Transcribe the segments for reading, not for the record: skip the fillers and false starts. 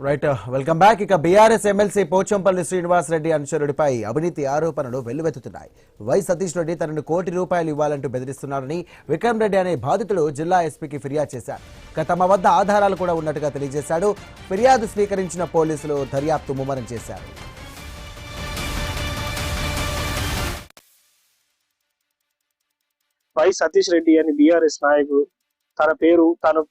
Right welcome back. ఇక BRS MLC Pochampally Srinivas Reddy అనుచరుడిపై అవినీతి ఆరోపణలు వెల్లువెత్తుతున్నాయి. వై సతీష్ రెడ్డి తనను ₹1 ఇవ్వాలంటూ బెదిరిస్తున్నారని విక్రమ్ రెడ్డి అనే బాధితుడు జిల్లా ఎస్పీకి ఫిర్యాదు చేశారు. ఇక తమ వద్ద ఆధారాలు కూడా ఉన్నట్టుగా తెలియజేశాడు. ఫిర్యాదు స్వీకరించిన పోలీసులు దర్యాప్తు ముమ్మరం చేశారు. వై సతీష్ రెడ్డి అని బీఆర్ఎస్ నాయకుడు తన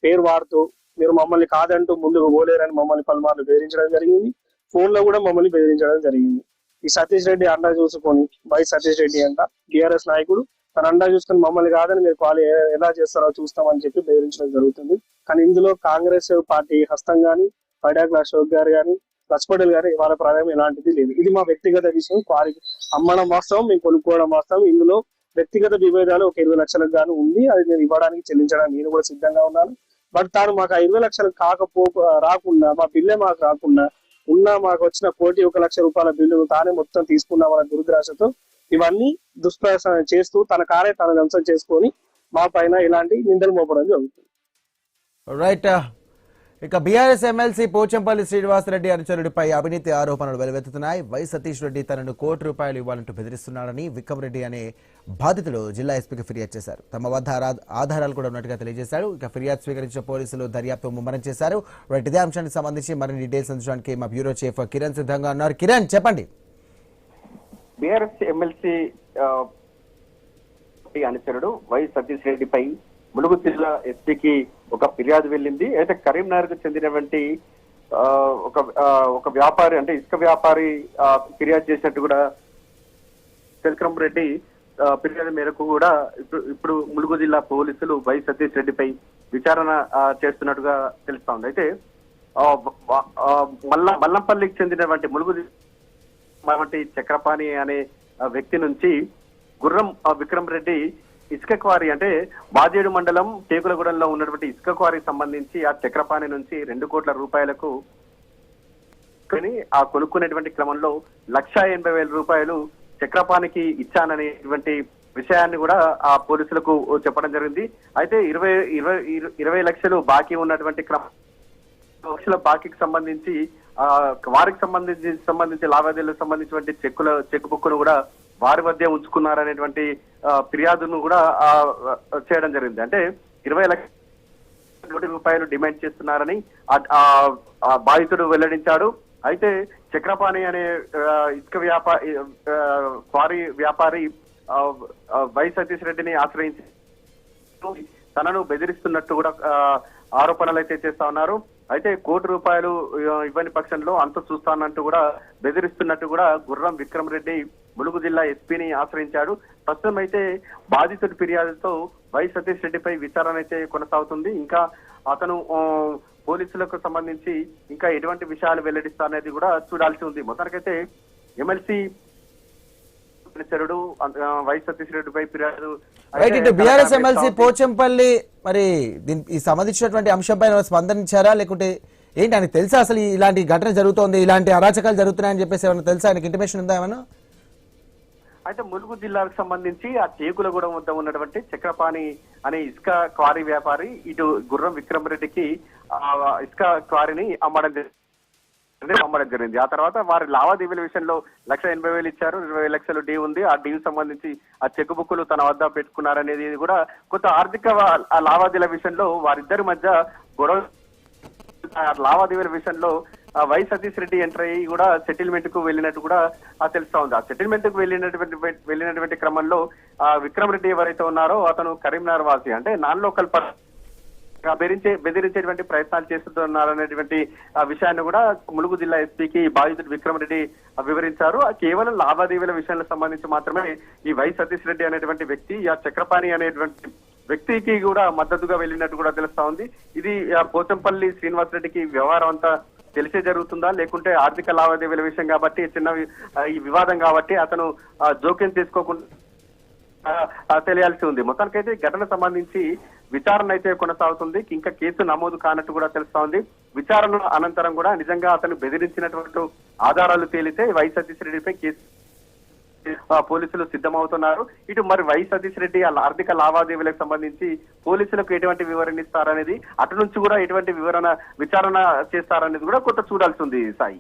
పేరు వాడుతూ మీరు మమ్మల్ని కాదంటూ ముందుకు పోలేరని మమ్మల్ని పలుమార్లు బెదిరించడం జరిగింది. ఫోన్ లో కూడా మమ్మల్ని బెదిరించడం జరిగింది. ఈ సతీష్ రెడ్డి అండా చూసుకొని వై సతీష్ రెడ్డి అంట బీఆర్ఎస్ నాయకుడు తన అండా చూసుకొని మమ్మల్ని కాదని మీరు కాల్ ఎలా చేస్తారో చూస్తామని చెప్పి బెదిరించడం జరుగుతుంది. కానీ ఇందులో కాంగ్రెస్ పార్టీ హస్తం గాని పైడాకుల అశోక్ గారు గాని లక్ష్మణ్ గారు వాళ్ళ ప్రమేయం ఎలాంటిది లేదు. ఇది మా వ్యక్తిగత విషయం. వారికి అమ్మడం వాస్తవం, మేము కొనుక్కోవడం వాస్తవం. ఇందులో వ్యక్తిగత విభేదాలు ఒక 20 లక్షలకు గాను ఉంది. అది నేను ఇవ్వడానికి చెల్లించడానికి నేను కూడా సిద్ధంగా ఉన్నాను. బట్ తాను మాకు 20 లక్షలు రాకుండా మా బిల్లే మాకు రాకుండా మాకు వచ్చిన ₹1,01,00,000 బిల్లును తానే మొత్తం తీసుకున్నామన్న దురుద్రాశతో ఇవన్నీ దుష్ప్రచారం చేస్తూ తన కారే తన ధ్వంసం చేసుకొని మా పైన ఇలాంటి నిందలు మోపడం జరుగుతుంది. రైట్. ఇక బీఆర్ఎస్ ఎమ్మెల్సీ పోచంపల్లి శ్రీనివాస్ రెడ్డి అనుచరుడిపై అవినీతి ఆరోపణలు వెలువెత్తుతున్నాయి. వై సతీష్ రెడ్డి తనను ₹1 ఇవ్వాలంటూ బెదిరిస్తున్నాడని విక్రమ్ రెడ్డి అనే బాధితుడు జిల్లా ఎస్పీకి ఫిర్యాదు చేశారు. తమ వద్ద ఆధారాలు కూడా ఉన్నట్టుగా తెలియజేశారు. ఇక ఫిర్యాదు స్వీకరించిన పోలీసులు దర్యాప్తు ముమ్మరం చేశారు. రైట్, ఇదే అంశానికి సంబంధించి మరిన్ని డీటెయిల్స్ అందించడానికి మా బ్యూరో చీఫ్ కిరణ్ సిద్ధంగా ఉన్నారు. కిరణ్, చెప్పండి. బీఆర్ఎస్ ఎమ్మెల్సీ అనుచరుడు వై సతీష్ రెడ్డిపై ములుగు జిల్లా ఎస్పీకి ఒక ఫిర్యాదు వెళ్ళింది. అయితే కరీంనగర్ కు చెందినటువంటి ఒక వ్యాపారి అంటే ఇసుక వ్యాపారి ఫిర్యాదు చేసినట్టు కూడా విక్రమ్ రెడ్డి ఫిర్యాదు మేరకు కూడా ఇప్పుడు ములుగు జిల్లా పోలీసులు వై సతీష్ రెడ్డిపై విచారణ చేస్తున్నట్టుగా తెలుస్తోంది. అయితే మల్లంపల్లికి చెందినటువంటి ములుగు చక్రపాణి అనే వ్యక్తి నుంచి గుర్రం విక్రమ్ రెడ్డి ఇసుక క్వారీ అంటే బాజేడు మండలం టేకులగూడెంలో ఉన్నటువంటి ఇసుక క్వారీకి సంబంధించి ఆ చక్రపాణి నుంచి ₹2 కోట్ల కానీ ఆ కొనుక్కునేటువంటి క్రమంలో ₹1,80,000 చక్రపాణికి ఇచ్చాననేటువంటి విషయాన్ని కూడా ఆ పోలీసులకు చెప్పడం జరిగింది. అయితే 20 లక్షలు బాకీ ఉన్నటువంటి లక్షల బాకీకి సంబంధించి వారికి సంబంధించి లావాదేవీలకు సంబంధించినటువంటి చెక్ బుక్ ను కూడా వారి మధ్య ఉంచుకున్నారనేటువంటి ఫిర్యాదును కూడా చేయడం జరిగింది. అంటే ₹20 డిమాండ్ చేస్తున్నారని బాధితుడు వెల్లడించాడు. అయితే చక్రపాణి అనే ఇసుక క్వారీ వ్యాపారి వై సతీష్ రెడ్డిని ఆశ్రయించి తనను బెదిరిస్తున్నట్టు కూడా ఆరోపణలు అయితే చేస్తా ఉన్నారు. అయితే ₹1 ఇవ్వని పక్షంలో అంత చూస్తానంటూ కూడా బెదిరిస్తున్నట్టు కూడా గుర్రం విక్రమ్ రెడ్డి ములుగు జిల్లా ఎస్పీని ఆశ్రయించాడు. ప్రస్తుతం అయితే బాధితుడి ఫిర్యాదుతో వై సతీష్ రెడ్డిపై విచారణ అయితే కొనసాగుతుంది. ఇంకా అతను పోలీసులకు సంబంధించి ఇంకా ఎటువంటి విషయాలు వెల్లడిస్తారనేది కూడా చూడాల్సి ఉంది. మొత్తానికైతే ఎమ్మెల్సీ వై సతీష్ రెడ్డిపై ఫిర్యాదు బీఆర్ఎస్ ఎమ్మెల్సీ పోచంపల్లి మరి ఈ సంబంధించినటువంటి అంశంపై స్పందించారా, లేకుంటే ఏంటి ఆయనకు తెలుసా అసలు ఇలాంటి ఘటన జరుగుతోంది, ఇలాంటి అరాచకాలు జరుగుతున్నాయని చెప్పేసి ఏమన్నా తెలుసా, ఆయనకి ఇంటిమేషన్ ఉందా ఏమన్నా? అయితే ములుగు జిల్లాకు సంబంధించి ఆ టేకులగూడెం వద్ద ఉన్నటువంటి చక్రపాణి అనే ఇసుక క్వారీ వ్యాపారి ఇటు గుర్రం విక్రమ్ రెడ్డికి ఇసుక క్వారీని అమ్మడం జరిగింది. ఆ తర్వాత వారి లావాదేవీల విషయంలో ₹1,80,000 ఇచ్చారు. 20 లక్షలు డీ ఉంది. ఆ డీకి సంబంధించి ఆ చెక్ బుక్లు తన వద్ద పెట్టుకున్నారనేది కూడా కొంత ఆర్థిక లావాదేవీల విషయంలో వారిద్దరి మధ్య గొడవ. లావాదేవీల విషయంలో వై సతీష్ రెడ్డి ఎంటర్ అయ్యి కూడా సెటిల్మెంట్ కు వెళ్ళినట్టు కూడా తెలుస్తా ఉంది. ఆ సెటిల్మెంట్ కు వెళ్ళినటువంటి క్రమంలో విక్రమ్ రెడ్డి ఎవరైతే ఉన్నారో అతను కరీంనగర్ వాసి అంటే నాన్ లోకల్ బెదిరించేటువంటి ప్రయత్నాలు చేస్తున్నారనేటువంటి విషయాన్ని కూడా ములుగు జిల్లా ఎస్పీకి బాధితుడు విక్రమ్ రెడ్డి వివరించారు. కేవలం లావాదేవీల విషయానికి సంబంధించి మాత్రమే ఈ వై సతీష్ రెడ్డి అనేటువంటి వ్యక్తి ఆ చక్రపాణి అనేటువంటి వ్యక్తికి కూడా మద్దతుగా వెళ్ళినట్టు కూడా తెలుస్తా ఉంది. ఇది పోచంపల్లి శ్రీనివాస్ రెడ్డికి వ్యవహారం అంతా తెలిసే జరుగుతుందా, లేకుంటే ఆర్థిక లావాదేవీల విషయం కాబట్టి చిన్న ఈ వివాదం కాబట్టి అతను జోక్యం తీసుకోకుండా తెలియాల్సి ఉంది. మొత్తానికైతే ఘటన సంబంధించి విచారణ అయితే కొనసాగుతుంది. ఇంకా కేసు నమోదు కానట్టు కూడా తెలుస్తా ఉంది. విచారణ అనంతరం కూడా నిజంగా అతను బెదిరించినటువంటి ఆధారాలు తేలితే వై సతీష్ రెడ్డిపై కేసు పోలీసులు సిద్ధమవుతున్నారు. ఇటు మరి వై సతీష్ రెడ్డి ఆర్థిక లావాదేవీలకు సంబంధించి పోలీసులకు ఎటువంటి వివరణ ఇస్తారనేది, అటు నుంచి కూడా ఎటువంటి విచారణ చేస్తారనేది కూడా కొంత చూడాల్సి ఉంది సాయి.